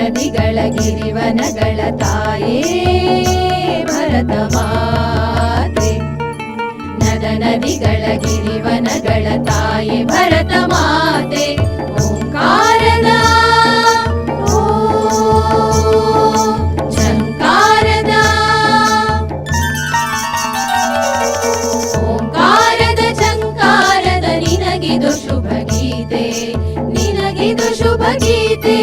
ನದಿಗಳ ಗಿರಿವನಗಳ ತಾಯೇ ಭರತ ಮಾತೆ. ನದಿಗಳ ಗಿರಿವನಗಳ ತಾಯೇ ಭರತ ಮಾತೆ. ಓಂಕಾರದ ಝಂಕಾರದ ಓಂಕಾರದ ಝಂಕಾರದ ನಿನಗಿದು ಶುಭ ಗೀತೆ, ನಿನಗಿದು ಶುಭ ಗೀತೆ.